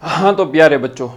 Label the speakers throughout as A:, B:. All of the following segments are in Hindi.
A: हाँ तो प्यारे बच्चों,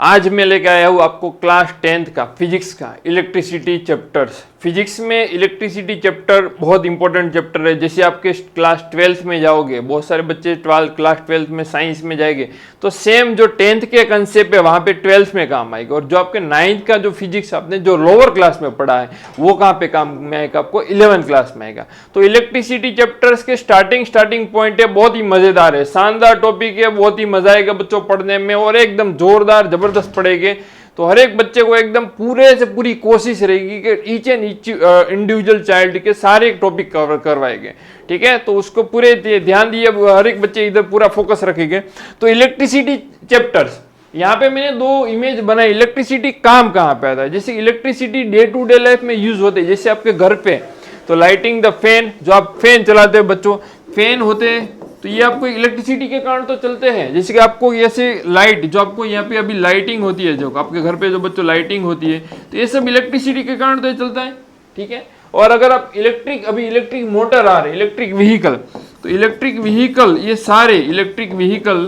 A: आज मैं लेके आया हूँ आपको क्लास 10th का फिजिक्स का इलेक्ट्रिसिटी चैप्टर्स। फिजिक्स में इलेक्ट्रिसिटी चैप्टर बहुत इंपॉर्टेंट चैप्टर है। जैसे आपके क्लास 12th में जाओगे, बहुत सारे बच्चे क्लास 12th में साइंस में जाएंगे, तो सेम जो 10th के कंसेप्ट है वहाँ पे 12th में काम आएगा। और जो आपके 9th का जो फिजिक्स आपने जो लोअर क्लास में पढ़ा है वो कहाँ पे काम में आएगा, आपको 11th क्लास में आएगा। तो इलेक्ट्रिसिटी चैप्टर्स के स्टार्टिंग पॉइंट है, बहुत ही मजेदार है, शानदार टॉपिक है, बहुत ही मजा आएगा बच्चों पढ़ने में और एकदम जोरदार जबरदस्त पढ़ेंगे। तो हर एक बच्चे को एकदम पूरे से पूरी कोशिश रहेगी कि ईच एंड इंडिविजुअल चाइल्ड के सारे टॉपिक कवर करवाएंगे। ठीक है, तो उसको पूरे ध्यान दिए, हर एक बच्चे इधर पूरा फोकस रखेंगे। तो इलेक्ट्रिसिटी चैप्टर्स, यहाँ पे मैंने दो इमेज बनाई। इलेक्ट्रिसिटी काम कहाँ पे आता है, जैसे electricity day to day life में यूज होते हैं, जैसे आपके घर पे तो लाइटिंग द फैन, जो आप फैन चलाते हैं बच्चों, फैन होते हैं तो ये आपको इलेक्ट्रिसिटी के कारण तो चलते हैं। जैसे कि आपको ऐसे लाइट, जो आपको यहाँ पे अभी लाइटिंग होती है, जो आपके घर पे जो बच्चों लाइटिंग होती है, तो ये सब इलेक्ट्रिसिटी के कारण तो चलता है। ठीक है, और अगर आप इलेक्ट्रिक मोटर आ रहे, इलेक्ट्रिक व्हीकल, तो इलेक्ट्रिक व्हीकल, ये सारे इलेक्ट्रिक व्हीकल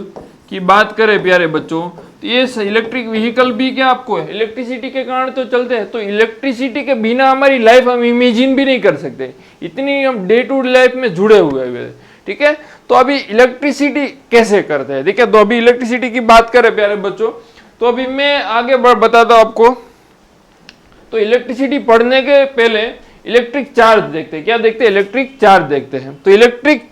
A: की बात करें प्यारे बच्चों, तो ये इलेक्ट्रिक व्हीकल भी क्या आपको है इलेक्ट्रिसिटी के कारण तो चलते हैं। तो इलेक्ट्रिसिटी के बिना हमारी लाइफ हम इमेजिन भी नहीं कर सकते, इतनी हम डे टू डे लाइफ में जुड़े हुए हैं। ठीक है, तो अभी इलेक्ट्रिसिटी कैसे करते हैं, देखिए। तो अभी इलेक्ट्रिसिटी की बात करें प्यारे बच्चों, तो अभी मैं आगे बताता हूं आपको। तो इलेक्ट्रिसिटी पढ़ने के पहले इलेक्ट्रिक चार्ज देखते हैं। क्या देखते हैं, इलेक्ट्रिक चार्ज देखते हैं। तो इलेक्ट्रिक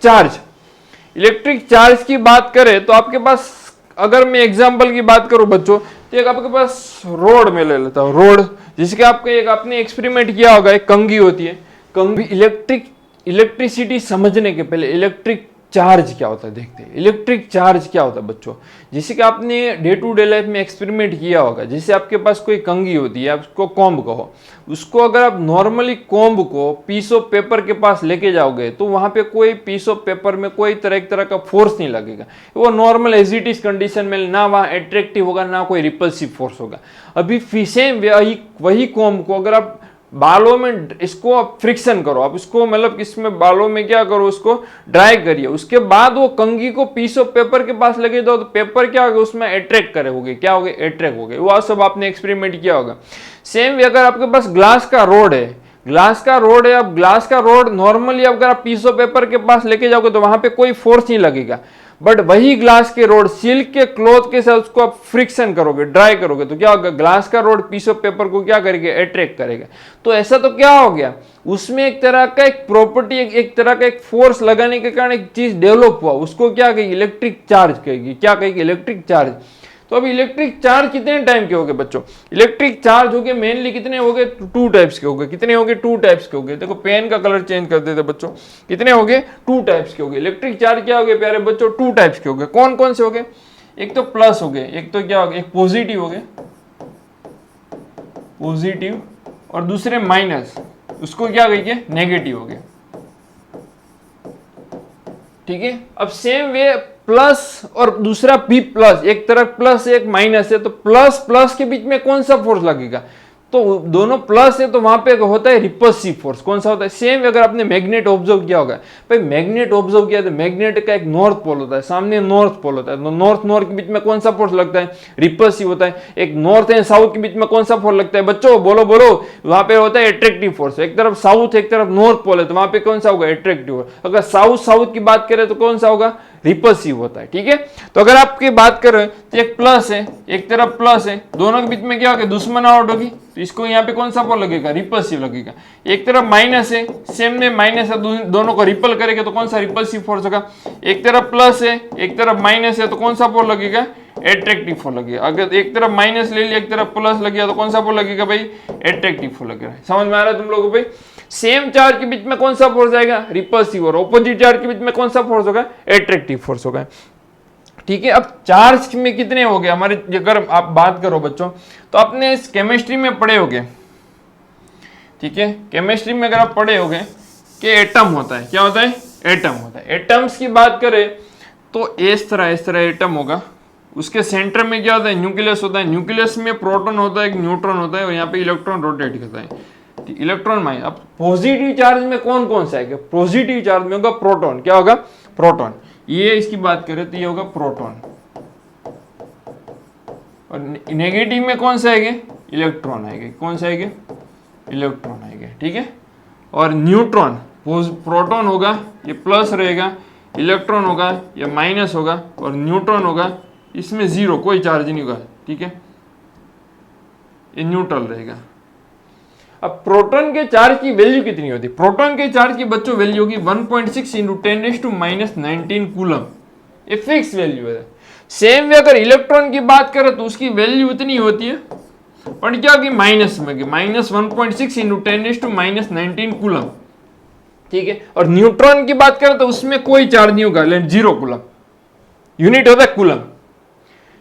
A: चार्ज की बात करें तो आपके पास, अगर मैं एग्जांपल की बात करूं बच्चों, तो एक आपके पास रोड में ले लेता हूं, रोड जिसके आपने एक्सपेरिमेंट किया होगा, एक कंघी होती है, कंघी। इलेक्ट्रिसिटी समझने के पहले इलेक्ट्रिक चार्ज क्या होता है देखते हैं। इलेक्ट्रिक चार्ज क्या होता है बच्चों, जैसे कि आपने डे टू डे लाइफ में एक्सपेरिमेंट किया होगा। जैसे आपके पास कोई कंघी होती है, आप उसको कॉम्ब कहो, उसको अगर आप नॉर्मली कॉम्ब को पीस ऑफ पेपर के पास लेके जाओगे तो वहां पे कोई पीस ऑफ पेपर में कोई तरह का फोर्स नहीं लगेगा, वो normal as it is condition में, ना वहां एट्रैक्टिव होगा ना कोई रिपल्सिव फोर्स होगा। अभी सेम वही कॉम्ब को अगर आप बालों में इसको आप फ्रिक्शन करो, आप इसको मतलब इसमें बालों में क्या करो, उसको ड्राई करिए, उसके बाद वो कंघी को पीस ऑफ पेपर के पास लगे दो, तो पेपर क्या होगा उसमें अट्रैक्ट करे होगे, क्या होगे, अट्रैक्ट हो गए। वो सब आपने एक्सपेरिमेंट किया होगा। सेम अगर आपके पास ग्लास का रोड है, अब ग्लास का रोड नॉर्मली अगर आप पीस ऑफ पेपर के पास लेके जाओगे तो वहां पे कोई फोर्स नहीं लगेगा। बट वही ग्लास के रोड सिल्क के क्लॉथ के साथ उसको आप फ्रिक्शन करोगे, ड्राई करोगे, तो क्या होगा, ग्लास का रोड पीस ऑफ पेपर को क्या करेगा, अट्रैक्ट करेगा। तो ऐसा तो क्या हो गया, उसमें एक तरह का एक प्रॉपर्टी, एक तरह का एक फोर्स लगाने के कारण एक चीज डेवलप हुआ, उसको क्या कहेगी, इलेक्ट्रिक चार्ज कहेगी। क्या कहेगी, इलेक्ट्रिक चार्ज। तो अब इलेक्ट्रिक चार्ज कितने टाइम के हो गए बच्चों, इलेक्ट्रिक चार्ज हो गए मेनली कितने हो गए, 2 टाइप्स के हो गए। कितने हो गए, 2 टाइप्स के हो गए। देखो पेन का कलर चेंज कर देते बच्चों, कितने हो गए, 2 टाइप्स के हो गए। इलेक्ट्रिक चार्ज क्या हो गए प्यारे बच्चों, 2 टाइप्स के हो गए। कौन कौन से हो गए, एक तो प्लस हो गए, एक तो क्या हो गया, एक पॉजिटिव हो गए, पॉजिटिव, और दूसरे माइनस, उसको क्या कहिए, नेगेटिव हो गए। ठीक है, अब सेम वे प्लस और दूसरा भी प्लस, एक तरफ प्लस एक माइनस है, तो प्लस प्लस के बीच में कौन सा फोर्स लगेगा, तो दोनों प्लस है तो वहां पे होता है रिपल्सिव फोर्स। कौन सा होता है, सेम अगर आपने मैग्नेट ऑब्जर्व किया होगा, भाई मैग्नेट ऑब्जर्व किया तो मैग्नेट का एक नॉर्थ पोल होता है, सामने नॉर्थ पोल होता है, तो नॉर्थ के बीच में कौन सा फोर्स लगता है, रिपल्सिव होता है। एक नॉर्थ एंड साउथ के बीच में कौन सा फोर्स लगता है बच्चों, बोलो वहां पे होता है अट्रैक्टिव फोर्स। एक तरफ साउथ एक तरफ नॉर्थ पोल है, तो वहां पे कौन सा होगा, अट्रैक्टिव। अगर साउथ की बात करें तो कौन सा होगा, रिपल्सिव होता है। ठीक है, तो अगर आपकी बात करें तो एक प्लस है, एक तरफ प्लस है, दोनों के बीच में क्या होगा, दुश्मन आउट होगी, तो इसको यहाँ पे कौन सा फोर्स लगेगा, रिपल्सिव लगेगा। एक तरफ माइनस है, सेम में माइनस है, दोनों को रिपल करेगा तो कौन सा, रिपल्सिव फोर्स होगा। एक तरफ प्लस है एक तरफ माइनस है, तो कौन सा फोर्स लगेगा, एट्रैक्टिव फोर्स लगेगा। अगर एक तरफ माइनस ले लिया एक तरफ प्लस लग गया तो कौन सा फोर्स लगेगा भाई, एट्रैक्टिव फोर्स लगेगा। समझ में आ रहा है तुम लोगों को भाई। सेम चार्ज के बीच में कौन सा फोर्स आएगा, रिपल्सिव, और ऑपोजिट चार्ज के बीच में कौन सा फोर्स होगा, एट्रैक्टिव फोर्स होगा। ठीक है, अब चार्ज में कितने हो गए हमारे, अगर आप बात करो बच्चों तो आपने इस केमिस्ट्री में पढ़े होंगे। ठीक है, केमिस्ट्री में अगर आप पढ़े होंगे कि एटम होता है, क्या होता है, एटम होता है। एटम्स की बात करें तो इस तरह एटम होगा, उसके सेंटर में क्या होता है, न्यूक्लियस होता है, न्यूक्लियस में प्रोटॉन होता है, एक न्यूट्रॉन होता है, और यहाँ पे इलेक्ट्रॉन रोटेट करता है, इलेक्ट्रॉन माइनस। अब पॉजिटिव चार्ज में कौन कौन सा है, पॉजिटिव चार्ज में होगा प्रोटॉन, क्या होगा, प्रोटॉन। ये इसकी बात करें तो ये होगा प्रोटॉन। और नेगेटिव में कौन सा आएगा, इलेक्ट्रॉन आएगा, कौन सा आएगा, इलेक्ट्रॉन आएगा, ठीक है। और न्यूट्रॉन, प्रोटॉन होगा ये प्लस रहेगा, इलेक्ट्रॉन होगा ये माइनस होगा, और न्यूट्रॉन होगा इसमें जीरो, कोई चार्ज नहीं होगा, ठीक है, ये न्यूट्रल रहेगा। अब प्रोटॉन के चार्ज की वैल्यू कितनी होती है, प्रोटॉन के चार्ज की बच्चों वैल्यू होगी 1.6 इंटू 10⁻⁻19 कूलम, ये फिक्स वैल्यू है। सेम वे अगर इलेक्ट्रॉन की बात करें तो उसकी वैल्यू इतनी होती है, और क्या होगी, माइनस में, -1.6 इंटू 10⁻⁻19 कूलम, ठीक है। और न्यूट्रॉन की बात करें तो उसमें कोई चार्ज नहीं होगा, जीरो कूलम, यूनिट होता है कूलम,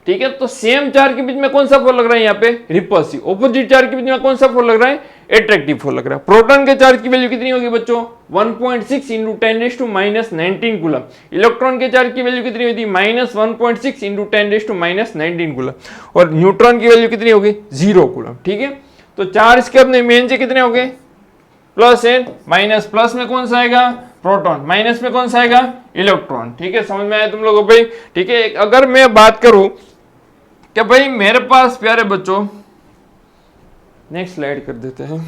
A: ठीक है। तो सेम चार्ज के बीच में कौन सा फोर्स लग रहा है यहाँ पे, रिपल्सिव। ऑपोजिट चार्ज के बीच में कौन सा फोर्स लग रहा है, एट्रैक्टिव फोर्स लग रहा है। प्रोटॉन के चार्ज की वैल्यू कितनी होगी बच्चों, 1.6 इंटू 10⁻⁻19 कूलम। इलेक्ट्रॉन के चार्ज की वैल्यू कितनी होती है, -1.6 इंटू 10⁻⁻19 कूलम। और न्यूट्रॉन की वैल्यू कितनी होगी, 0 कूलम, ठीक है। तो चार्ज के अपने मेन से कितने हो गए, प्लस एंड माइनस, प्लस में कौन सा आएगा, प्रोटॉन, माइनस में कौन सा आएगा, इलेक्ट्रॉन, ठीक है। समझ में आया तुम लोगों भाई, ठीक है। अगर मैं बात करूं कि भाई मेरे पास प्यारे बच्चों, नेक्स्ट स्लाइड कर देते हैं,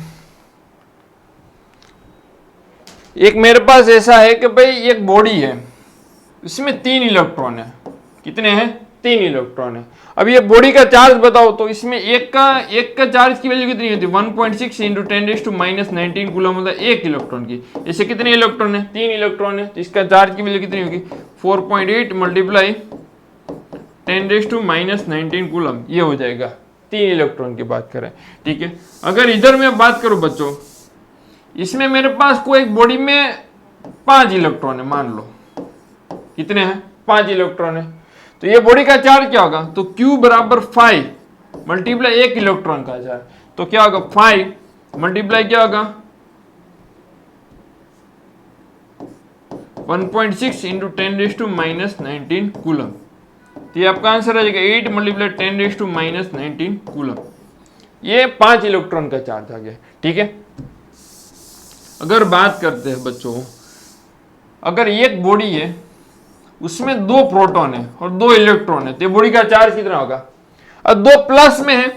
A: एक मेरे पास ऐसा है कि भाई एक बॉडी है, इसमें 3 इलेक्ट्रॉन है, कितने हैं, 3 इलेक्ट्रॉन है। अब ये बॉडी का चार्ज बताओ, तो इसमें एक का चार्ज की वैल्यू कितनी होती है, 1.6 इंटू 10⁻⁻19 कूलम होता है एक इलेक्ट्रॉन की। ऐसे कितने इलेक्ट्रॉन है, 3 इलेक्ट्रॉन है, तो इसका चार्ज की वैल्यू कितनी होगी, 4.8 मल्टीप्लाई 10⁻⁻19 कूलम, ये हो जाएगा, 3 इलेक्ट्रॉन की बात करें, ठीक है। अगर इधर मैं बात करूं बच्चों, इसमें मेरे पास कोई एक बॉडी में 5 इलेक्ट्रॉन है, मान लो कितने हैं, 5 इलेक्ट्रॉन है, तो ये बॉडी का चार्ज क्या होगा, तो Q बराबर 5 मल्टीप्लाई एक इलेक्ट्रॉन का चार्ज, तो क्या होगा 5 मल्टीप्लाई क्या होगा 1.6 इंटू 10⁻⁻19 कूलम, तो ये आपका आंसर आ जाएगा 8 मल्टीप्लाई 10⁻⁻19 कूलम। ये 5 इलेक्ट्रॉन का चार्ज आ गया, ठीक है। अगर बात करते हैं बच्चों, अगर एक बॉडी है उसमें 2 प्रोटॉन है और 2 इलेक्ट्रॉन है, तो बॉडी का चार्ज कितना होगा, अब 2 प्लस में है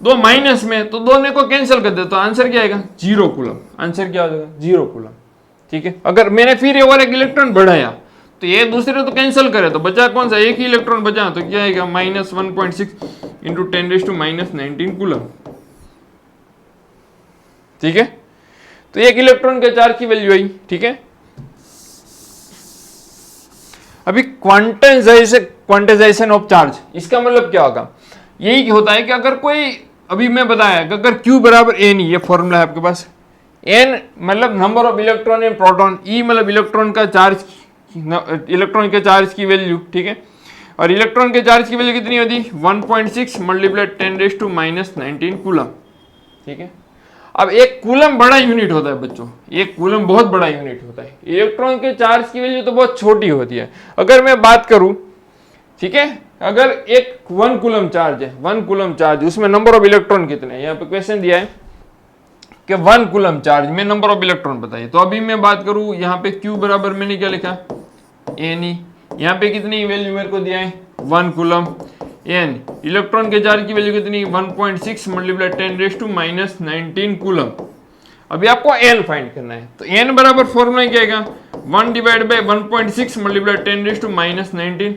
A: 2 माइनस में, तो दोनों को कैंसिल कर दे, तो आंसर क्या आएगा, 0 कूलम, आंसर क्या हो जाएगा, 0 कूलम, ठीक है। अगर मैंने फिर और एक इलेक्ट्रॉन बढ़ाया, तो ये दूसरे तो कैंसिल करे, तो बचा कौन सा, एक ही इलेक्ट्रॉन बचा, तो क्या आएगा -1.6 इंटू 10⁻⁻19 कूलम, ठीक है। तो एक इलेक्ट्रॉन के चार्ज की वैल्यू आई, ठीक है। अभी क्वांटाइजेशन ऑफ चार्ज, इसका मतलब क्या होगा, यही होता है कि अगर कोई, अभी मैं बताया कि अगर Q बराबर n, ये फॉर्मूला है आपके पास, n मतलब number of electron in proton, E मतलब इलेक्ट्रॉन का चार्ज, इलेक्ट्रॉन के चार्ज की वैल्यू, ठीक है। और इलेक्ट्रॉन के चार्ज की वैल्यू कितनी होती, 1.6 मल्टीप्लाई 10⁻⁻19 कूलम, ठीक है। अब एक कूलम बड़ा यूनिट होता है बच्चों, एक कूलम बहुत बड़ा यूनिट होता है, इलेक्ट्रॉन के चार्ज की वैल्यू तो बहुत छोटी होती है। अगर मैं बात करूं, ठीक है, अगर एक 1 कूलम चार्ज है, 1 कूलम चार्ज, उसमें नंबर ऑफ इलेक्ट्रॉन कितने हैं, यहाँ पे क्वेश्चन दिया है कि 1 कूलम चार्ज में नंबर ऑफ इलेक्ट्रॉन बताइए। तो अभी मैं बात करूं, यहाँ पे Q बराबर मैंने क्या लिखा, Ne, यहाँ पे कितनी वैल्यू मेरे को दिया है, 1 कूलम, n इलेक्ट्रॉन के चार्ज की वैल्यू कितनी, 1.6 मल्टीप्लाई 10⁻⁻19 कूलम। अभी आपको n फाइंड करना है, तो n बराबर फॉर्मूला क्या आएगा, 1 divide by 1.6 multiply 10⁻⁻19,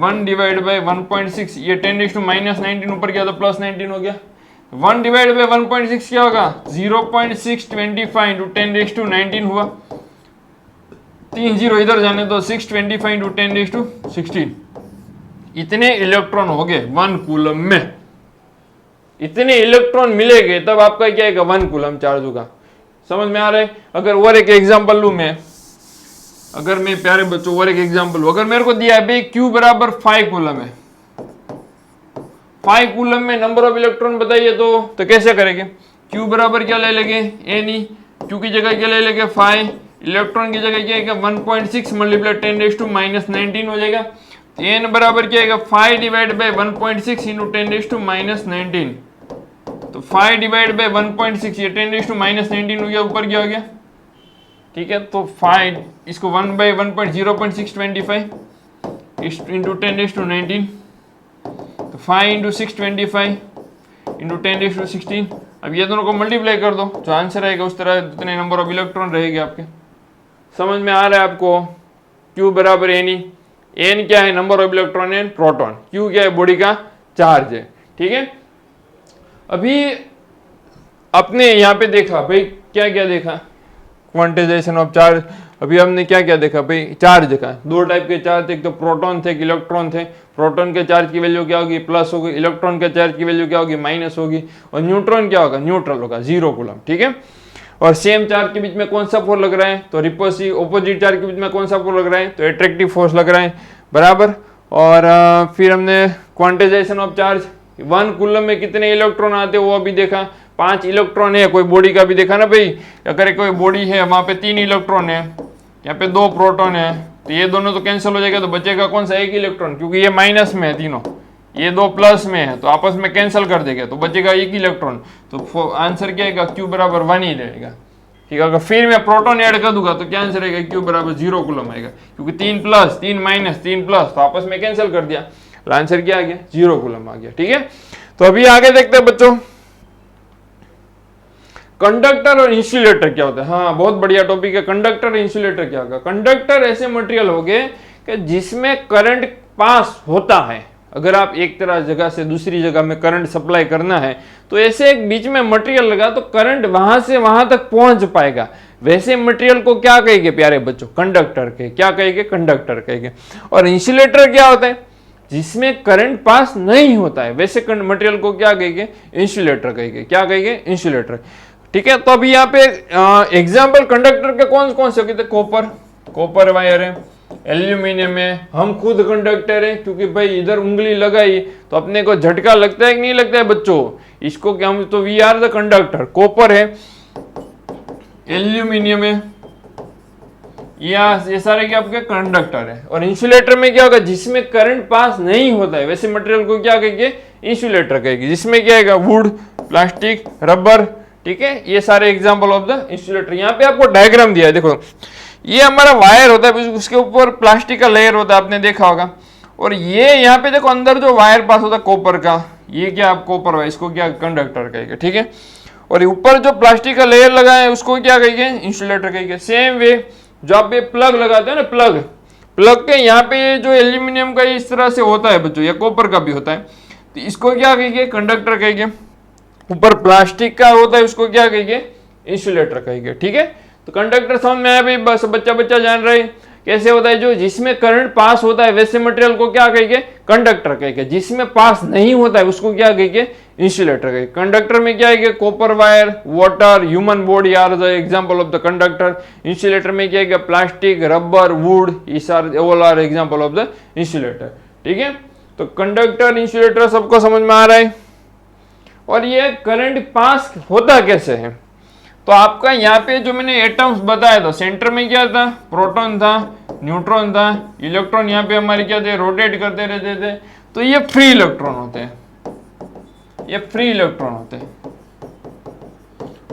A: 1 divide by 1.6, ये 10⁻⁻19 ऊपर क्या था, +19 हो गया, 1 डिवाइड बाय 1.6 क्या होगा, 0.625 इंटू 10⁻19 हुआ, 3 0 इधर जाने तो 625 इंटू 10⁻16, इतने इलेक्ट्रॉन हो गए 1 कूलम में, इतने इलेक्ट्रॉन मिलेंगे तब आपका क्या है, 1 कूलम चार्ज होगा। समझ में आ रहा है। अगर और एक एग्जांपल लूं मैं, अगर मैं प्यारे बच्चों और एक एग्जांपल लूं, अगर मेरे को दिया है भाई Q बराबर 5 कूलम है, 5 कूलम में नंबर ऑफ इलेक्ट्रॉन बताइए, तो कैसे करेंगे, Q बराबर क्या ले लेंगे, Ne, Q की जगह क्या ले लेंगे 5, इलेक्ट्रॉन की जगह क्या है 1.6 मल्टीप्लाई 10⁻⁻19 हो जाएगा, n बराबर क्या आएगा 5 डिवाइड बाय 1.6 इंटू 10⁻⁻19, तो 5 डिवाइड बाय 1.6, ये 10⁻⁻19 हो गया, ऊपर क्या हो गया, ठीक है। तो 5 इसको 1 बाय 1.0.625 इंटू 10⁻⁻19, तो 5 इंटू 6 25 इंटू 10⁻16। अब ये दोनों को मल्टीप्लाई कर दो, जो आंसर आएगा उस तरह जितने नंबर ऑफ इलेक्ट्रॉन रहेंगे आपके। समझ में आ रहा है आपको? Q बराबर एन, एन क्या है? Number of electron and proton, Q क्या है? बॉडी का चार्ज है। ठीक है, अभी आपने यहाँ पे देखा भाई, क्या क्या देखा? Quantization of charge. अभी हमने क्या क्या देखा भाई? चार्ज देखा। दो टाइप के चार्ज थे, एक तो प्रोटॉन थे, एक इलेक्ट्रॉन थे। प्रोटॉन के चार्ज की वैल्यू क्या होगी? प्लस होगी। इलेक्ट्रॉन के चार्ज की वैल्यू क्या होगी? माइनस होगी। और न्यूट्रॉन क्या होगा? न्यूट्रल होगा, 0 कूलम। ठीक है, और सेम चार्ज के बीच में कौन सा फोर्स लग रहा है? तो रिपल्सिव। ऑपोजिट चार्ज के बीच में कौन सा फोर्स लग रहा है? तो एट्रैक्टिव फोर्स लग रहा है, बराबर। और फिर हमने क्वांटाइजेशन ऑफ चार्ज, 1 कूलम में कितने इलेक्ट्रॉन आते हैं वो अभी देखा। 5 इलेक्ट्रॉन है। कोई बॉडी का भी देखा ना भाई, अगर कोई बॉडी है वहां पे 3 इलेक्ट्रॉन है, यहाँ पे 2 प्रोटॉन है, तो ये दोनों तो कैंसिल हो जाएगा, तो बचेगा कौन सा? 1 इलेक्ट्रॉन, क्योंकि ये माइनस में है तीनों, ये 2 प्लस में है, तो आपस में कैंसिल कर देगा, तो बचेगा 1 इलेक्ट्रॉन। तो आंसर क्या आएगा? Q बराबर 1 ही रहेगा। ठीक है, अगर फिर मैं प्रोटॉन ऐड कर दूंगा तो क्या आंसर आएगा? Q बराबर 0 कूलम आएगा, क्योंकि 3 प्लस 3 माइनस 3 प्लस, तो आपस में कैंसिल कर दिया, तो आंसर क्या आ गया? 0 कूलम आ गया। ठीक है, तो अभी आगे देखते हैं बच्चों, कंडक्टर और इंसुलेटर क्या होता है। हाँ, बहुत बढ़िया टॉपिक है। कंडक्टर और इंसुलेटर क्या होगा? कंडक्टर ऐसे मटेरियल हो गए कि जिसमें करंट पास होता है। अगर आप एक तरह जगह से दूसरी जगह में करंट सप्लाई करना है, तो ऐसे एक बीच में मटेरियल लगा तो करंट वहां से वहां तक पहुंच पाएगा। वैसे मटेरियल को क्या कहेंगे प्यारे बच्चों? कंडक्टर के। क्या कहेंगे? कंडक्टर कहेंगे। और इंसुलेटर क्या होता है? जिसमें करंट पास नहीं होता है, वैसे मटेरियल को क्या कहेंगे? इंसुलेटर कहेंगे। क्या कहेंगे? इंसुलेटर। ठीक है, तो अभी यहाँ पे एग्जाम्पल कंडक्टर के कौन कौन से होते? कॉपर वायर है, एल्यूमिनियम है। हम खुद कंडक्टर है, क्योंकि भाई इधर उंगली लगाई तो अपने को झटका लगता है कि नहीं लगता है बच्चों? इसको क्या, हम तो we are the conductor. Copper है, एल्यूमिनियम है, ये सारे क्या आपके कंडक्टर है। और इंसुलेटर में क्या होगा? जिसमें करंट पास नहीं होता है, वैसे मटेरियल को क्या कहेंगे? इंसुलेटर कहेंगे। जिसमें क्या है? Would, plastic, rubber. ठीक है, ये सारे एग्जांपल ऑफ द इंसुलेटर। यहाँ पे आपको डायग्राम दिया है, देखो ये हमारा वायर होता है, उसके ऊपर प्लास्टिक का लेयर होता है, आपने देखा होगा। और ये यहाँ पे देखो अंदर जो वायर पास होता है कॉपर का, ये क्या आप कॉपर वायर, इसको क्या कंडक्टर कहेंगे। ठीक है, और ऊपर जो प्लास्टिक का लेयर लगा है उसको क्या कहेंगे? इंसुलेटर कहेंगे। सेम वे जो आप ये प्लग लगाते हैं ना, प्लग के यहाँ पे जो एल्यूमिनियम का इस तरह से होता है बच्चों, या कॉपर का भी होता है, तो इसको क्या कहेंगे? कंडक्टर कहेंगे। ऊपर प्लास्टिक का होता है उसको क्या कहेंगे? इंसुलेटर कहेंगे। ठीक है, तो कंडक्टर समझ में आया भाई? बस बच्चा जान रहे कैसे होता है। जो जिसमें करंट पास होता है वैसे मटेरियल को क्या कहेंगे? कंडक्टर कहेंगे। जिसमें पास नहीं होता है उसको क्या कहेंगे? इंसुलेटर कहेंगे। कंडक्टर में क्या है? Copper wire, water, human body are the example of the conductor. Insulator में क्या है? प्लास्टिक, रबर, वुड, ये all are example of the insulator. ठीक है, तो कंडक्टर, इंसुलेटर सबको समझ में आ रहा है। और ये करंट पास होता कैसे है? तो आपका यहाँ पे जो मैंने एटम्स बताया था, सेंटर में क्या था? प्रोटॉन था, न्यूट्रॉन था, इलेक्ट्रॉन यहाँ पे हमारे क्या थे? रोटेट करते रहते थे। तो ये फ्री इलेक्ट्रॉन होते हैं, ये फ्री इलेक्ट्रॉन होते हैं।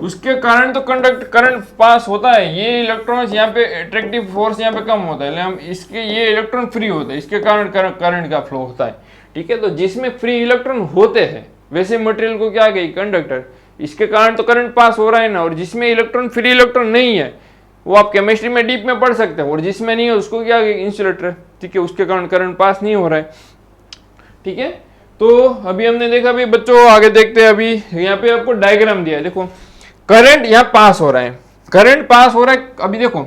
A: उसके कारण तो करंट पास होता है। ये इलेक्ट्रॉन्स यहाँ पे अट्रैक्टिव फोर्स यहाँ पे कम होता है, हम इसके ये इलेक्ट्रॉन फ्री होते हैं, इसके कारण करंट का फ्लो होता है। ठीक है, तो जिसमें फ्री इलेक्ट्रॉन होते हैं वैसे मटेरियल को क्या कहेंगे? कंडक्टर। इसके कारण तो करंट पास हो रहा है ना। और जिसमें इलेक्ट्रॉन फ्री इलेक्ट्रॉन नहीं है वो आप केमिस्ट्री में डीप में पढ़ सकते हैं, और जिसमें नहीं है उसको क्या कहेंगे? इंसुलेटर। ठीक है, उसके कारण करंट पास नहीं हो रहा है। ठीक है, तो अभी हमने देखा भाई बच्चों, आगे देखते हैं। अभी यहाँ पे आपको डायग्राम दिया है, देखो करंट यहाँ पास हो रहा है, करंट पास हो रहा है। अभी देखो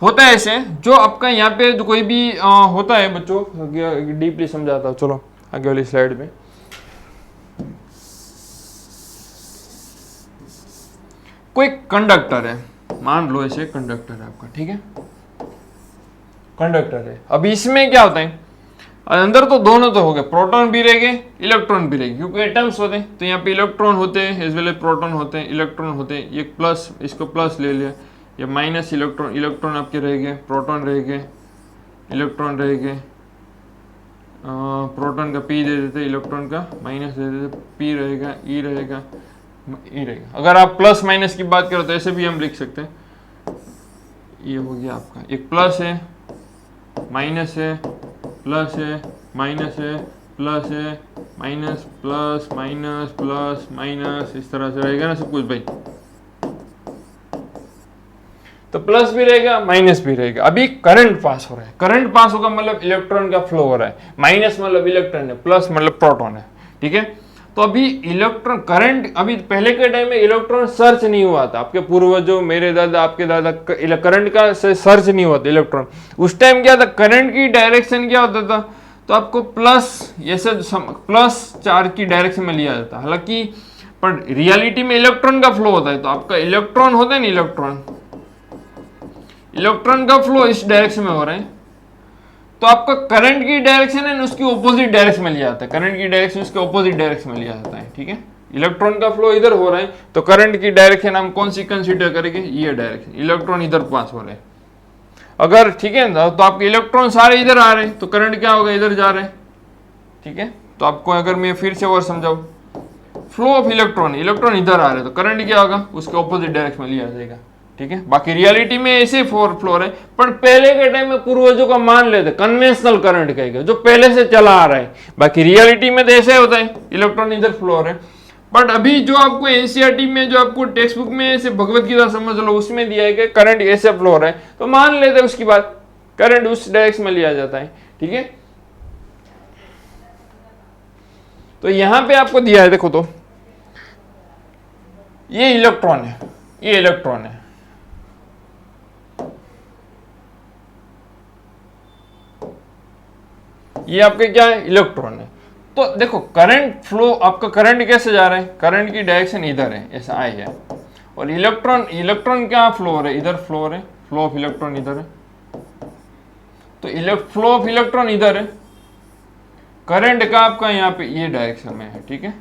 A: होता है ऐसे, जो आपका यहाँ पे जो कोई भी होता है बच्चों, डीपली समझाता हूँ, चलो आगे वाली स्लाइड में। कोई कंडक्टर है, मान लो ऐसे कंडक्टर है आपका। ठीक है, कंडक्टर है। अब इसमें क्या होता है? अंदर तो दोनों तो हो गए, प्रोटॉन भी रहेंगे, इलेक्ट्रॉन भी रहेंगे, क्योंकि एटम्स होते हैं। तो यहाँ पे इलेक्ट्रॉन होते हैं एज वेल एज प्रोटॉन होते हैं, इलेक्ट्रॉन होते हैं। ये प्लस, इसको प्लस ले लिया, ये माइनस इलेक्ट्रॉन आपके रहेंगे, प्रोटॉन रहेंगे, इलेक्ट्रॉन रहेंगे। प्रोटॉन का पी दे देते, इलेक्ट्रॉन का माइनस दे देते, पी रहेगा, ई रहेगा, ई रहेगा। अगर आप प्लस माइनस की बात करो तो ऐसे भी हम लिख सकते हैं। ये हो गया आपका, एक प्लस है, माइनस है, प्लस है, माइनस है, प्लस है, minus plus minus plus minus, इस तरह से रहेगा ना सब कुछ भाई। तो प्लस भी रहेगा माइनस भी रहेगा। अभी करंट पास हो रहा है, करंट पास होगा मतलब इलेक्ट्रॉन का फ्लो हो रहा है, माइनस मतलब इलेक्ट्रॉन है, प्लस मतलब प्रोटॉन है, ठीक है। तो अभी इलेक्ट्रॉन करंट, अभी पहले के टाइम में इलेक्ट्रॉन सर्च नहीं हुआ था, आपके पूर्वजों, मेरे दादा, आपके दादा, करंट का सर्च नहीं हुआ था इलेक्ट्रॉन। उस टाइम क्या था, करंट की डायरेक्शन क्या होता था, तो आपको प्लस, ऐसे प्लस चार्ज की डायरेक्शन में लिया जाता, हालांकि पर रियलिटी में इलेक्ट्रॉन का फ्लो होता है। तो आपका इलेक्ट्रॉन होता है ना, इलेक्ट्रॉन का फ्लो इस डायरेक्शन में हो रहा है, तो आपका करंट की डायरेक्शन है ना, उसकी ऑपोजिट डायरेक्शन में लिया जाता है, करंट की डायरेक्शन उसके ऑपोजिट डायरेक्शन में लिया जाता है, ठीक है। इलेक्ट्रॉन का फ्लो इधर हो रहा है, तो करंट की डायरेक्शन हम कौन सी कंसीडर करेंगे, ये डायरेक्शन, इलेक्ट्रॉन इधर पास हो रहे हैं अगर, ठीक है ना, तो आपके इलेक्ट्रॉन सारे इधर आ रहे हैं, तो करंट क्या होगा, इधर जा रहे हैं, ठीक है। तो आपको अगर मैं फिर से और समझाऊं, फ्लो ऑफ इलेक्ट्रॉन, इलेक्ट्रॉन इधर आ रहे हैं, तो करंट क्या होगा, उसके ऑपोजिट डायरेक्शन में लिया जाएगा, ठीक है। बाकी रियलिटी में ऐसे फ्लो है, पर पहले के टाइम में पूर्वजों का मान लेते कन्वेंशनल करंट कहेगा, जो पहले से चला आ रहा है। बाकी रियलिटी में तो ऐसे होता है, इलेक्ट्रॉन इधर फ्लो हो रहे हैं। बट अभी जो आपको एनसीईआरटी में, जो आपको टेक्स्ट बुक में ऐसे भगवत गीता समझ लो, उसमें दिया है कि करंट ऐसे फ्लो हो रहा है, तो मान लेते हैं उसकी बात, करंट उस डायरेक्शन में लिया जाता है, ठीक है। तो यहां पे आपको दिया है, देखो, तो ये इलेक्ट्रॉन है, ये इलेक्ट्रॉन है, ये आपके क्या है, इलेक्ट्रॉन है। तो देखो करंट फ्लो, आपका करंट कैसे जा रहा है, करंट की डायरेक्शन इधर है, ऐसा आई है, और इलेक्ट्रॉन क्या फ्लो हो रहा है, इधर फ्लो हो रहे, फ्लो ऑफ इलेक्ट्रॉन इधर है, तो फ्लो ऑफ इलेक्ट्रॉन इधर है, करंट का आपका यहाँ पे ये डायरेक्शन में है, ठीक है।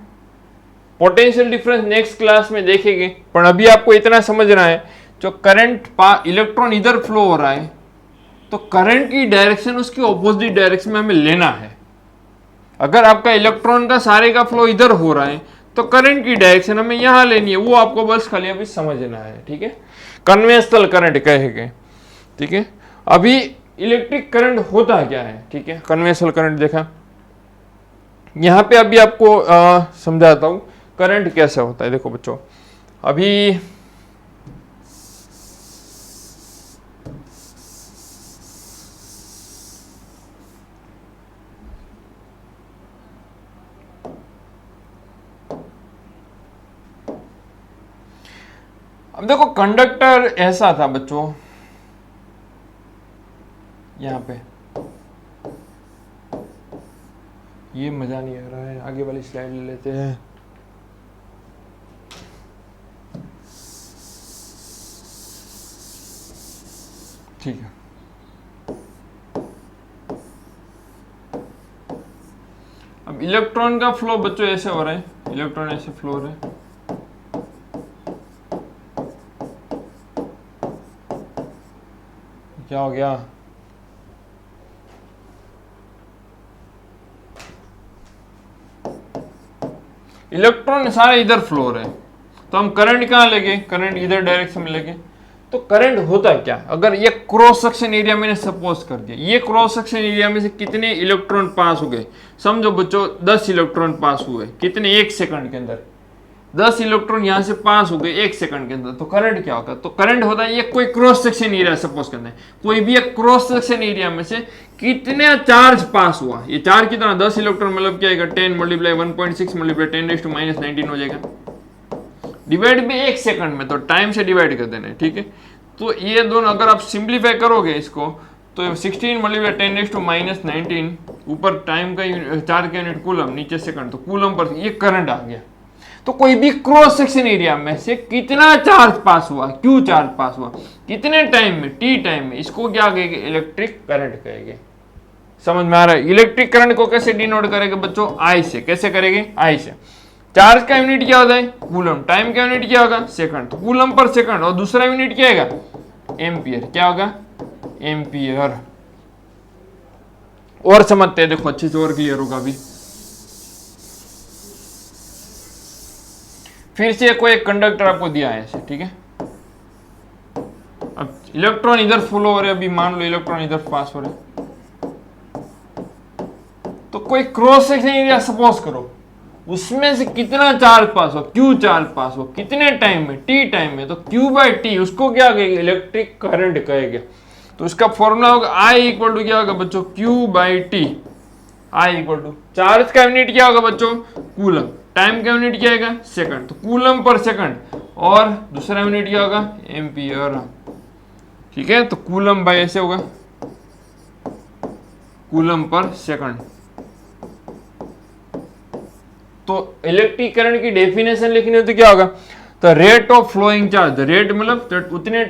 A: पोटेंशियल डिफरेंस नेक्स्ट क्लास में देखेंगे, पर अभी आपको इतना समझना है, जो करंट इलेक्ट्रॉन इधर फ्लो हो रहा है, तो करंट की डायरेक्शन उसकी ऑपोजिट डायरेक्शन में हमें लेना है। अगर आपका इलेक्ट्रॉन का सारे का फ्लो इधर हो रहा है, तो करंट की डायरेक्शन हमें यहां लेनी है, वो आपको बस खाली अभी समझना है, ठीक है। कन्वेंशनल करंट कहेंगे, ठीक है। अभी इलेक्ट्रिक करंट होता क्या है, ठीक है, कन्वेंशनल करंट देखा, यहां पे अभी आपको समझाता हूं करंट कैसे होता है। देखो बच्चों, अभी अब देखो, कंडक्टर ऐसा था बच्चों, यहां पे, ये मजा नहीं आ रहा है, आगे वाली स्लाइड ले लेते हैं। ठीक है, अब इलेक्ट्रॉन का फ्लो बच्चों ऐसे हो रहा है, इलेक्ट्रॉन ऐसे फ्लो हो रहे हैं, क्या हो गया, इलेक्ट्रॉन सारे इधर फ्लो हो रहे हैं, तो हम करंट कहां लेंगे, करंट इधर डायरेक्शन में लेंगे। तो करंट होता क्या, अगर ये क्रॉस सेक्शन एरिया मैंने सपोज कर दिया, ये क्रॉस सेक्शन एरिया में से कितने इलेक्ट्रॉन पास हो गए, समझो बच्चों 10 इलेक्ट्रॉन पास हुए, कितने, 1 सेकंड के अंदर 10 इलेक्ट्रॉन यहां से पास हो गए 1 सेकंड के अंदर, तो करंट क्या होगा, तो करंट होता है, ये कोई क्रॉस सेक्शन एरिया सपोज करते हैं, कोई भी एक क्रॉस सेक्शन एरिया में से कितने चार्ज पास हुआ, ये चार्ज कितना, 10 इलेक्ट्रॉन मतलब क्या आएगा, 10 मल्टीप्लाई 1.6 मल्टीप्लाई 10⁻⁻19 हो जाएगा, डिवाइड भी 1 सेकंड में, तो टाइम से डिवाइड कर देना है, ठीक है। तो ये दोनों अगर आप सिंप्लीफाई करोगे इसको, तो 16 मल्टीप्लाई 10⁻⁻19, ऊपर टाइम का चार्ज का यूनिट कूलम, नीचे सेकंड, तो कूलम पर ये करंट आ गया। तो कोई भी क्रॉस सेक्शन एरिया में से कितना चार्ज पास हुआ, क्यू चार्ज पास हुआ, कितने टाइम में, टी टाइम में, इसको क्या कहेंगे, इलेक्ट्रिक करंट कहेंगे। समझ में आ रहा है, इलेक्ट्रिक करंट को कैसे डिनोट करेंगे बच्चों, आई से, कैसे करेंगे, आई से। चार्ज का यूनिट क्या होता है, कूलम, टाइम का यूनिट क्या होगा, सेकंड, तो कूलम पर सेकंड, और दूसरा यूनिट क्या होगा, एम्पियर, क्या होगा, एम्पियर। और समझते हैं, देखो अच्छे से और क्लियर होगा अभी। फिर से कोई एक कंडक्टर आपको दिया है ऐसे, ठीक है, अब इलेक्ट्रॉन इधर फ्लो हो रहे, अभी मान लो इलेक्ट्रॉन इधर पास हो रहे, तो कोई क्रॉस सेक्शन एरिया सपोज करो, उसमें से कितना चार्ज पास हो, क्यू चार्ज पास हो, कितने टाइम में, टी टाइम में, तो क्यू बाई टी उसको क्या कहेंगे, इलेक्ट्रिक करंट कहेंगे। तो इसका फॉर्मूला होगा आई इक्वल टू क्या होगा बच्चों, Q by T. I equal to charge का यूनिट क्या होगा बच्चों, कूलम, टाइम का यूनिट क्या आएगा, सेकंड, तो कूलम पर सेकंड, और दूसरा यूनिट क्या होगा, एम्पियर। ठीक है, तो कूलम बाय ऐसे होगा, कूलम पर सेकंड। तो इलेक्ट्रिक करंट की डेफिनेशन लिखनी हो तो क्या होगा, तो rate of flowing charge, rate मतलब उतने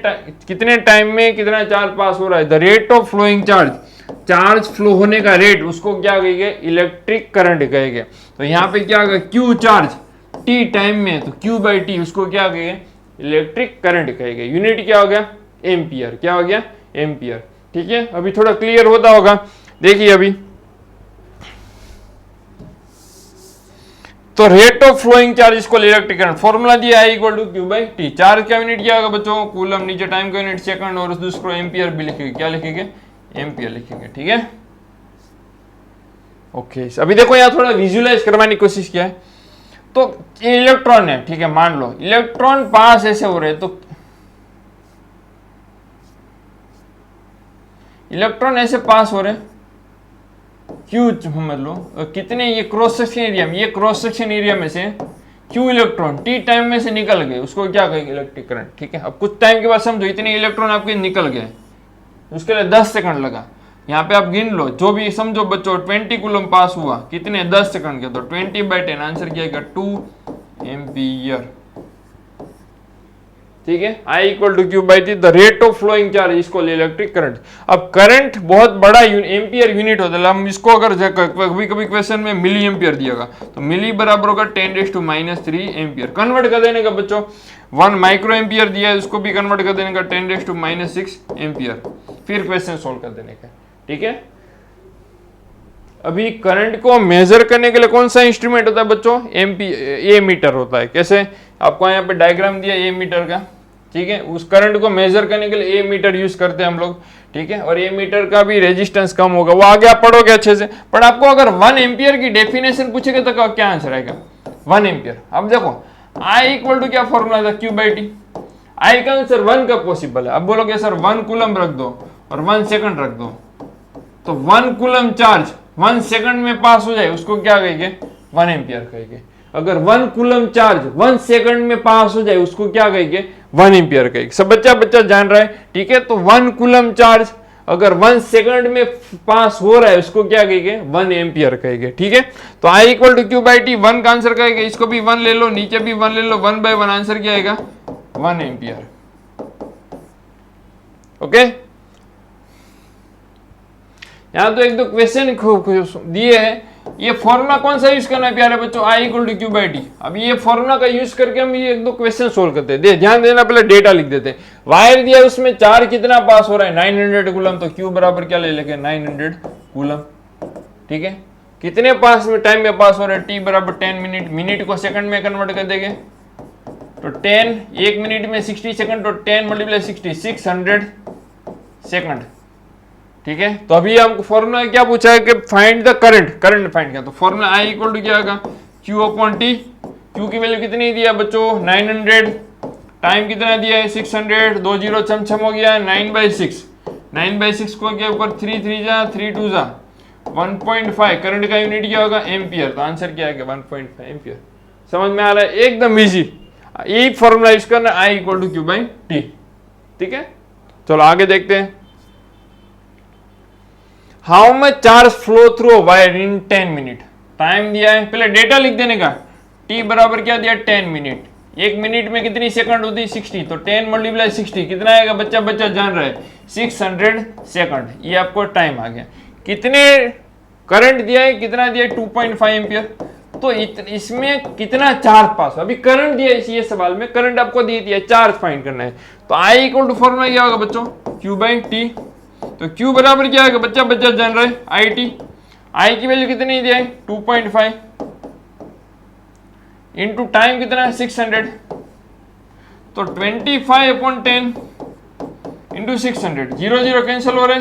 A: कितने टाइम में कितना चार्ज पास हो रहा है, the rate of flowing charge, charge flow होने का रेट, उसको क्या कहेंगे, इलेक्ट्रिक करंट कहेंगे। तो यहाँ पे क्या होगा, क्यू चार्ज टी टाइम में, तो क्यू बाई टी उसको क्या कहेंगे, इलेक्ट्रिक करंट कहेंगे। यूनिट क्या हो गया, एम्पियर, क्या हो गया, एम्पियर। ठीक है, अभी थोड़ा क्लियर होता होगा। देखिए अभी तो रेट ऑफ फ्लोइंग चार्ज इसको इलेक्ट्रिक करंट, फॉर्मूला दिया है equal to Q by T. Charge का यूनिट क्या होगा बच्चों, कूलम, नीचे टाइम का यूनिट सेकंड, और दूसरा एम्पियर भी लिखेंगे, क्या लिखेंगे, एम्पियर लिखेंगे। ठीक है, ओके। अभी देखो यहाँ थोड़ा विजुअलाइज करवाने की कोशिश किया है। तो इलेक्ट्रॉन है, ठीक है, मान लो इलेक्ट्रॉन पास ऐसे हो रहे, तो इलेक्ट्रॉन ऐसे पास हो रहे, क्यू समझ लो, कितने ये क्रॉस सेक्शन एरिया में, ये क्रॉस सेक्शन एरिया में से क्यू इलेक्ट्रॉन टी टाइम में से निकल गए, उसको क्या कहेंगे, इलेक्ट्रिक करंट। ठीक है, अब कुछ टाइम के बाद समझो इतने इलेक्ट्रॉन आपके निकल गए, उसके लिए 10 सेकंड लगा। यहाँ पे आप गिन लो, जो भी समझो बच्चों 20 कूलम पास हुआ, कितने, 10 सेकंड के, तो 20/10 आंसर क्या आएगा, 2 एम्पियर। ठीक है, I equal to Q by T, the rate of flowing charge इसको इलेक्ट्रिक करंट। अब करंट बहुत बड़ा एम्पियर यूनिट होता है, हम इसको अगर कभी कभी क्वेश्चन में मिली एम्पियर दिएगा, तो मिली बराबर होगा 10⁻³ एम्पियर। कन्वर्ट कर देने का बच्चों, 1 माइक्रो एम्पियर दिया है, उसको भी कन्वर्ट कर देने का 10⁻6 एम्पियर, फिर क्वेश्चन सोल्व कर देने का। ठीक है, अभी करंट को मेजर करने के लिए कौन सा इंस्ट्रूमेंट होता है बच्चों, ए मीटर होता है। कैसे, आपको यहाँ पे डायग्राम दिया ए मीटर का। ठीक है, उस करंट को मेजर करने के लिए ए मीटर यूज करते हैं हम लोग। ठीक है, और ए मीटर का भी रेजिस्टेंस कम होगा, वो आगे आप पढ़ोगे अच्छे से। पर आपको अगर 1 एम्पियर की डेफिनेशन पूछेगा तो क्या आंसर आएगा, 1 एम्पियर। अब देखो आई इक्वल टू क्या फॉर्मूला था, क्यू बाई टी। आई का आंसर 1 का पॉसिबल है। अब बोलोगे सर 1 कूलम रख दो और 1 सेकंड रख दो, तो 1 कूलम चार्ज 1 सेकंड में पास हो जाए, उसको क्या कहेंगे, 1 एम्पियर कहेंगे। अगर 1 कूलम चार्ज 1 सेकंड में पास हो जाए, उसको क्या कहेंगे, 1 एम्पियर कहेंगे। सब बच्चा जान रहा है। ठीक है, तो 1 कूलम चार्ज अगर 1 सेकंड में पास हो रहा है, उसको क्या कहेंगे, 1 एम्पियर कहेंगे। ठीक है, तो I equal to Q by T, 1 का आंसर कहेंगे, इसको भी 1 ले लो, नीचे भी 1 ले लो, 1/1 आंसर क्या आएगा, 1 एम्पियर। ओके, यहां तो एक दो क्वेश्चन दिए हैं। ये फॉर्मूला कौन सा यूज करना है प्यारे बच्चों, I equal to Q by T. अब ये फॉर्मूला का यूज करके हम ये एक दो क्वेश्चन सोल्व करते हैं। ध्यान देना, पहले डेटा लिख देते हैं। वायर दिया है, उसमें चार्ज कितना पास हो रहा है, 900 कूलम, तो क्यू बराबर क्या ले लेंगे, 900 कूलम। ठीक है, कितने पास में टाइम में पास हो रहा है, टी बराबर 10 मिनट, मिनट को सेकंड में कन्वर्ट कर देंगे, तो 10, 1 मिनट में 60 सेकंड, तो 10 × 60, 600 सेकंड। ठीक है, तो अभी हमको फॉर्मूला क्या पूछा है कि find the current, current find किया, तो फॉर्मूला आई इक्वल टू क्या होगा, क्यू अपॉन टी। क्यू की वैल्यू कितनी दिया बच्चों, 900, टाइम कितना दिया है, 600, 2 0 छम हो गया, 9/6, 9/6 को क्या ऊपर 3 3 जा 3 2 जा 1.5, करंट का यूनिट क्या होगा, एम्पियर। तो आंसर क्या है, 1.5 एम्पियर। समझ में आ रहा है, एकदम इजी। यही फॉर्मूला यूज करना, I equal to Q by T. ठीक है, चलो आगे देखते हैं। How much charge flow through wire in 10 minute. Time दिया है, पहले डेटा लिख देने का, टी बराबर क्या दिया, 10 मिनट। 1 मिनट में कितनी सेकंड होती है, 60, तो 10 × 60 कितना आएगा, बच्चा जान रहा है, 600 सेकंड। ये आपको टाइम आ गया। कितने करंट दिया है, कितना दिया है, 2.5 एम्पियर। तो इसमें कितना चार्ज पास, अभी करंट दिया है, ये सवाल में करंट आपको दे दिया, चार्ज फाइंड करना है। तो आई इक्वल टू फॉर्मूला क्या होगा बच्चों, क्यू बाई टी। तो Q बराबर क्या आएगा, बच्चा जान रहा है, आई टी। आई की वैल्यू कितनी दिया है, 2.5, इंटू टाइम कितना है, 600, तो 25/10 इंटू 600, 0 0 कैंसिल हो रहे,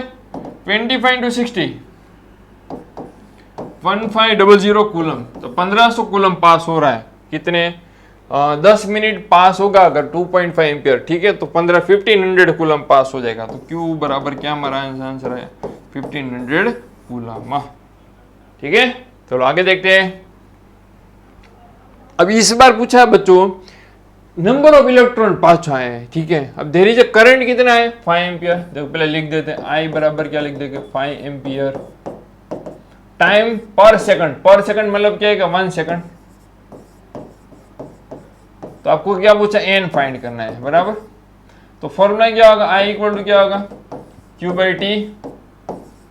A: 25 × 60, 1500 कूलम, तो 1500 कूलम पास हो रहा है। कितने 10 मिनट पास होगा अगर 2.5 एम्पियर, ठीक है, तो 1500 कूलम पास हो जाएगा। तो Q बराबर क्या हमारा आंसर है 1500 कूलम। ठीक है, चलो आगे देखते हैं। अब इस बार पूछा है बच्चों नंबर ऑफ इलेक्ट्रॉन पास आए हैं, ठीक है। अब देयर इज करंट कितना है 5 एम्पियर। देखो पहले लिख देते हैं I बराबर क्या लिख देंगे 5 एम्पियर। टाइम पर सेकंड मतलब क्या है 1 सेकंड। तो आपको क्या पूछा n फाइंड करना है, बराबर। तो फॉर्मूला क्या होगा I इक्वल टू क्या होगा Q बाई टी।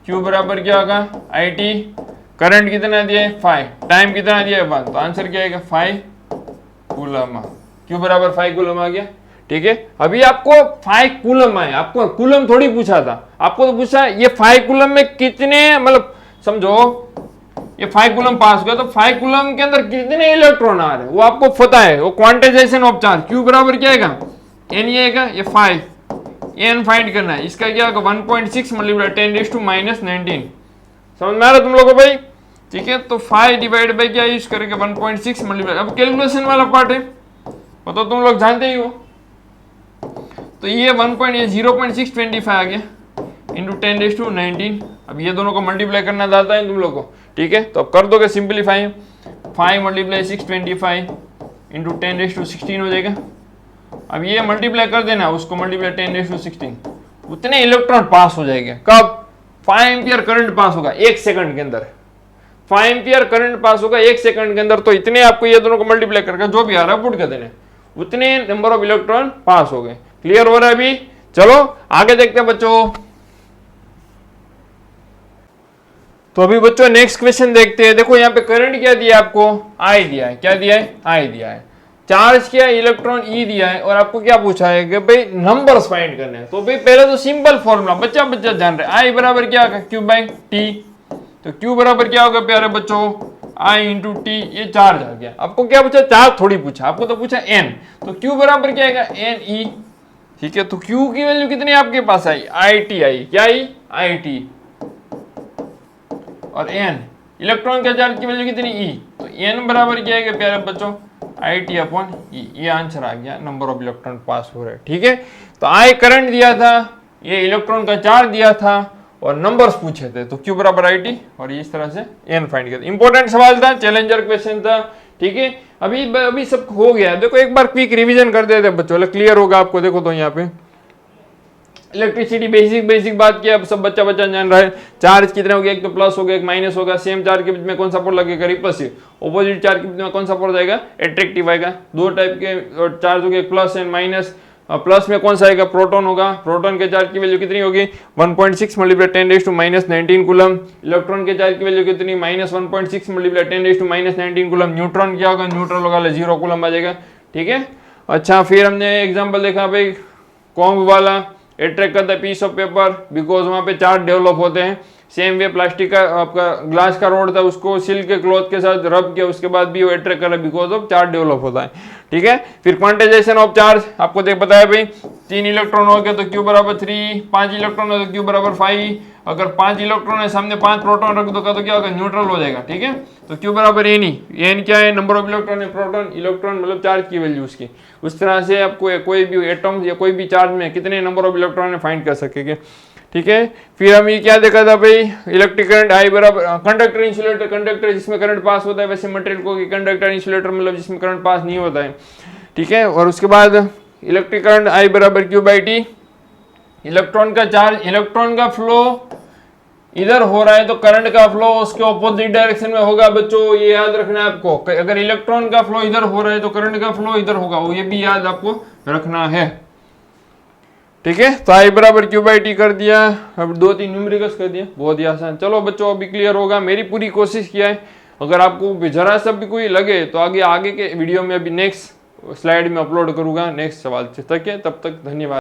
A: Q बराबर क्या होगा IT। करंट कितना दिया है 5, टाइम कितना दिया है 1, तो आंसर क्या आएगा 5 कूलम। Q बराबर 5 कूलम आ गया, ठीक है। अभी आपको 5 कूलम आए, आपको कूलम थोड़ी पूछा था, आपको तो पूछा ये 5 कूलम में कितने, मतलब समझो ये 5 कूलम पास गया, तो 5 कूलम के अंदर कितने इलेक्ट्रॉन आ रहे हैं वो आपको पता है, वो क्वांटाइजेशन ऑफ चार्ज। Q बराबर क्या आएगा n ये आएगा, ये 5 n फाइंड करना है। इसका क्या होगा 1.6 मल्टीप्लाई 10⁻⁻⁹। समझ में आ रहा तुम लोगों को भाई, ठीक है। तो 5 डिवाइड बाई क्या यूज करेंगे 1.6 मल्टीप्लाई। अब कैलकुलेशन वाला पार्ट है, वो तो तुम लोग जानते ही हो। तो ये 0.625 आ गया इंटू 10⁻⁹। अब ये दोनों को मल्टीप्लाई करना आता है तुम लोग को, ठीक है। तो अब कर दोगे सिंप्लीफाई, 5 मल्टीप्लाई 625 इंटू 10⁻16 हो जाएगा। अब ये मल्टीप्लाई कर देना, उसको मल्टीप्लाई 10⁻16, उतने इलेक्ट्रॉन पास हो जाएंगे। कब 5 एम्पियर करंट पास होगा 1 सेकंड के अंदर। 5 एम्पियर करंट पास होगा 1 सेकंड के अंदर, तो इतने आपको ये दोनों को मल्टीप्लाई करके जो भी आ रहा है पुट कर देने, उतने नंबर ऑफ इलेक्ट्रॉन पास हो गए। क्लियर हो रहा है अभी, चलो आगे देखते हैं बच्चों। तो अभी बच्चों नेक्स्ट क्वेश्चन देखते हैं। देखो यहाँ पे करंट क्या दिया है आपको I दिया है, क्या दिया है I दिया है। चार्ज किया इलेक्ट्रॉन E दिया है, और आपको क्या पूछा है कि भाई नंबर्स फाइंड करने हैं। तो भाई पहले तो सिंपल फॉर्मूला बच्चा जान रहे, I बराबर क्या होगा Q बाई टी। तो Q बराबर क्या होगा प्यारे बच्चों I इंटू टी, ये चार्ज आ गया। आपको क्या पूछा चार्ज थोड़ी पूछा, आपको तो पूछा N। तो Q बराबर क्या आएगा NE, ठीक है। तो Q की वैल्यू कितनी आपके पास आई IT आई, क्या आई IT। और N इलेक्ट्रॉन का चार्ज की वैल्यू कितनी E, तो N बराबर क्या आएगा प्यारे बच्चों IT अपॉन E। ये आंसर आ गया, नंबर ऑफ इलेक्ट्रॉन पास हो रहे हैं, ठीक है। तो I करंट दिया था, ये इलेक्ट्रॉन का चार्ज दिया था, और नंबर्स पूछे थे। तो Q बराबर IT, और इस तरह से N फाइंड किया। इंपॉर्टेंट सवाल था, चैलेंजर क्वेश्चन था, ठीक है। अभी सब हो गया। देखो एक बार क्विक रिवीजन कर देते बच्चों, क्लियर होगा आपको। देखो तो यहाँ पे इलेक्ट्रिसिटी बेसिक बात किया, अब सब बच्चा जान रहा है। चार्ज कितने हो गया, एक तो प्लस हो गया एक माइनस होगा। सेम चार्ज के बीच में कौन सा फोर्स लगेगा रिपल्सिव। ऑपोजिट चार्ज के बीच में कौन सा फोर्स आएगा एट्रैक्टिव आएगा। दो टाइप के चार्ज हो गए प्लस एंड माइनस। प्लस में कौन सा आएगा प्रोटॉन होगा। प्रोटॉन के चार्ज की वैल्यू कितनी होगी 1.6 मल्टीप्लाई 10⁻⁻⁹ कूलम। इलेक्ट्रॉन के चार्ज की वैल्यू कितनी -1.6 मल्टीप्लाई 10⁻⁻⁹ कूलम। न्यूट्रॉन क्या होगा न्यूट्रल होगा 0 कूलम आ जाएगा, ठीक है। अच्छा फिर हमने एग्जाम्पल देखा भाई कॉम्ब वाला, अट्रैक्ट करता है पीस ऑफ पेपर बिकॉज वहां पे चार्ज डेवलप होते हैं। सेम वे प्लास्टिक का आपका ग्लास का रोड था, उसको सिल्क के क्लॉथ के साथ रब किया, उसके बाद भी वो अट्रैक्ट कर रहा है बिकॉज ऑफ चार्ज डेवलप होता है, ठीक है। फिर क्वांटाइजेशन ऑफ चार्ज आपको देख बताया भाई 3 इलेक्ट्रॉन हो गए तो Q बराबर 3, 5 इलेक्ट्रॉन हो तो Q बराबर 5। अगर 5 इलेक्ट्रॉन है सामने 5 प्रोटॉन रख दो तो क्या होगा न्यूट्रल हो जाएगा, ठीक है। तो Q बराबर N क्या है नंबर ऑफ इलेक्ट्रॉन है, प्रोटॉन इलेक्ट्रॉन मतलब चार्ज की वैल्यू उसकी। उस तरह से आपको कोई भी एटम या कोई भी चार्ज में कितने नंबर ऑफ इलेक्ट्रॉन है फाइंड कर सकेंगे, ठीक है। फिर हम ये क्या देखा था भाई इलेक्ट्रिक करंट I बराबर कंडक्टर इंसुलेटर, कंडक्टर जिसमें करंट पास होता है वैसे मटेरियल को कंडक्टर इंसुलेटर मतलब जिसमें करंट पास नहीं होता है, ठीक है। और उसके बाद इलेक्ट्रिक करंट I बराबर Q बाई टी। इलेक्ट्रॉन का चार्ज, इलेक्ट्रॉन का फ्लो इधर हो रहा है तो करंट का फ्लो उसके ऑपोजिट डायरेक्शन में होगा बच्चों, ये याद रखना है आपको। अगर इलेक्ट्रॉन का फ्लो इधर हो रहा है तो करंट का फ्लो इधर होगा, ये भी याद आपको रखना है, ठीक है। तो I बराबर Q बाई टी कर दिया, अब 2-3 न्यूमेरिकल्स कर दिया, बहुत ही आसान। चलो बच्चों अभी क्लियर होगा, मेरी पूरी कोशिश किया है। अगर आपको जरा सा भी कोई लगे तो आगे के वीडियो में अभी नेक्स्ट स्लाइड में अपलोड करूंगा नेक्स्ट सवाल से, तक है तब तक धन्यवाद।